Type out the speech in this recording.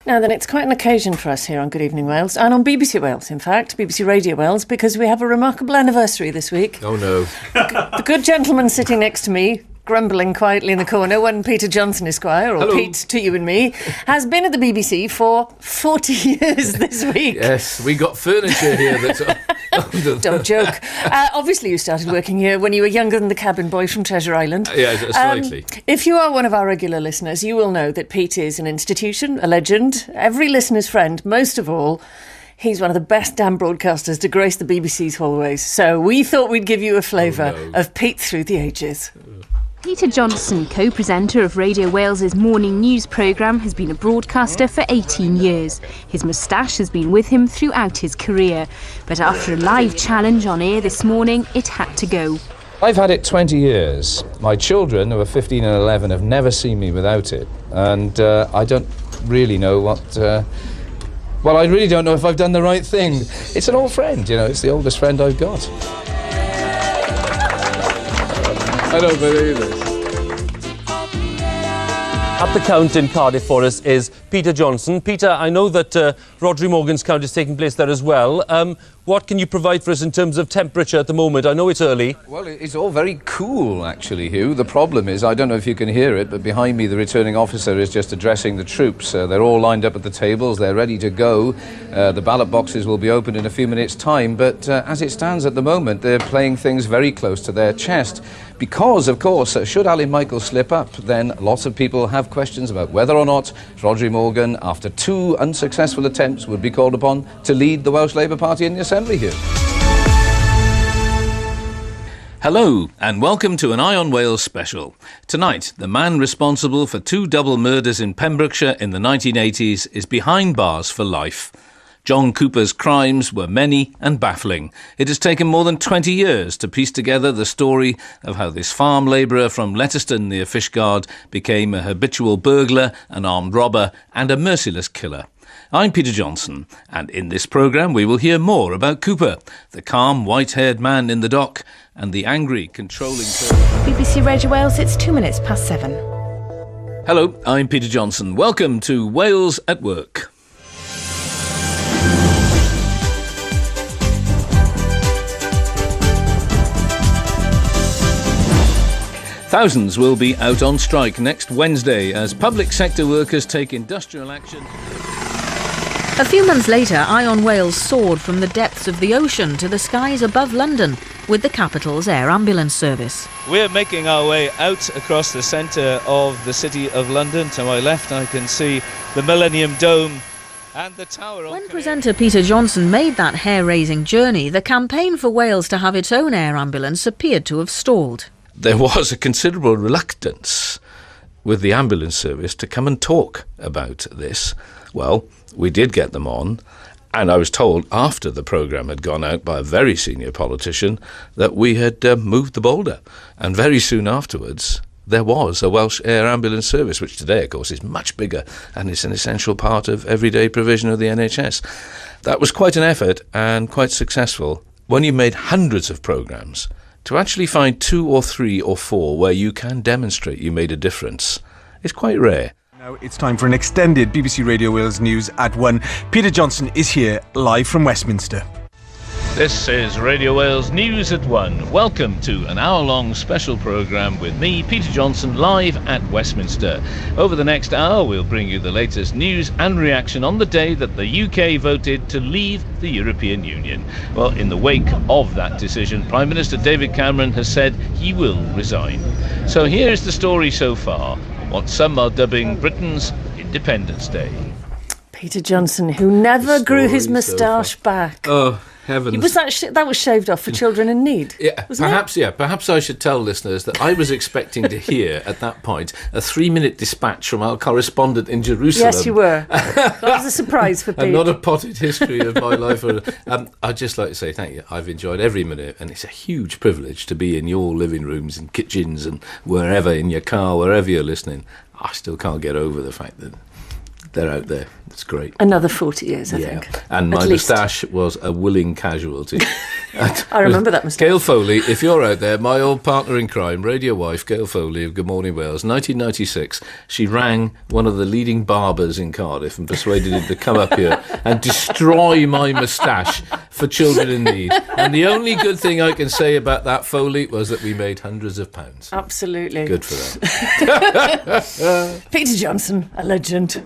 Now then, it's quite an occasion for us here on Good Evening Wales, and on BBC Wales, in fact, BBC Radio Wales, because we have a remarkable anniversary this week. Oh no. The good gentleman sitting next to me, grumbling quietly in the corner, one Peter Johnson Esquire, or Hello. Pete to you and me, has been at the BBC for 40 years this week. Yes, we got furniture here that's... Don't joke. Obviously you started working here when you were younger than the cabin boy from Treasure Island. Yeah, slightly. If you are one of our regular listeners, you will know that Pete is an institution, a legend, every listener's friend. Most of all, he's one of the best damn broadcasters to grace the BBC's hallways. So we thought we'd give you a flavour of Pete through the ages. Peter Johnson, co-presenter of Radio Wales's morning news programme, has been a broadcaster for 18 years. His moustache has been with him throughout his career. But after a live challenge on air this morning, it had to go. I've had it 20 years. My children, who are 15 and 11, have never seen me without it. And I don't really know what... Well, I really don't know if I've done the right thing. It's an old friend, you know, it's the oldest friend I've got. I don't believe this. Up the count in Cardiff for us is Peter Johnson. Peter, I know that Rhodri Morgan's count is taking place there as well. What can you provide for us in terms of temperature at the moment? I know it's early. Well, it's all very cool, actually, Hugh. The problem is, I don't know if you can hear it, but behind me the returning officer is just addressing the troops. They're all lined up at the tables, they're ready to go. The ballot boxes will be open in a few minutes' time, but as it stands at the moment, they're playing things very close to their chest. Because, of course, should Ali Michael slip up, then lots of people have questions about whether or not Rhodri Morgan, after 2 unsuccessful attempts, would be called upon to lead the Welsh Labour Party in the Assembly here. Hello and welcome to an Eye on Wales special. Tonight, the man responsible for 2 double murders in Pembrokeshire in the 1980s is behind bars for life. John Cooper's crimes were many and baffling. It has taken more than 20 years to piece together the story of how this farm labourer from Letterston near Fishguard became a habitual burglar, an armed robber and a merciless killer. I'm Peter Johnson, and in this programme we will hear more about Cooper, the calm, white-haired man in the dock, and the angry, controlling... BBC Radio Wales, it's 7:02. Hello, I'm Peter Johnson. Welcome to Wales at Work. Thousands will be out on strike next Wednesday as public sector workers take industrial action. A few months later, Eye on Wales soared from the depths of the ocean to the skies above London with the capital's air ambulance service. We're making our way out across the centre of the city of London. To my left, I can see the Millennium Dome and the Tower. When presenter Peter Johnson made that hair-raising journey, the campaign for Wales to have its own air ambulance appeared to have stalled. There was a considerable reluctance with the ambulance service to come and talk about this. Well, we did get them on, and I was told after the programme had gone out by a very senior politician that we had moved the boulder. And very soon afterwards, there was a Welsh air ambulance service, which today, of course, is much bigger and is an essential part of everyday provision of the NHS. That was quite an effort and quite successful. When you made hundreds of programmes, to actually find 2 or 3 or 4 where you can demonstrate you made a difference is quite rare. Now it's time for an extended BBC Radio Wales News at 1. Peter Johnson is here live from Westminster. This is Radio Wales News at 1. Welcome to an hour-long special programme with me, Peter Johnson, live at Westminster. Over the next hour, we'll bring you the latest news and reaction on the day that the UK voted to leave the European Union. Well, in the wake of that decision, Prime Minister David Cameron has said he will resign. So here's the story so far, what some are dubbing Britain's Independence Day. Peter Johnson, who never grew his moustache back. Oh, heavens. Was that was shaved off for children in need? Yeah, perhaps I should tell listeners that I was expecting to hear at that point a 3-minute dispatch from our correspondent in Jerusalem. Yes, you were. That was a surprise for Pete. And not a potted history of my life. I'd just like to say thank you. I've enjoyed every minute, and it's a huge privilege to be in your living rooms and kitchens and wherever, in your car, wherever you're listening. I still can't get over the fact that they're out there. It's great. Another 40 years, I think. And my At least. moustache was a willing casualty. I remember that moustache. Gail Foley, if you're out there, my old partner in crime, radio wife, Gail Foley of Good Morning Wales, 1996, she rang one of the leading barbers in Cardiff and persuaded him to come up here and destroy my moustache for children in need. And the only good thing I can say about that, Foley, was that we made hundreds of pounds. Absolutely. Good for them. Peter Johnson, a legend.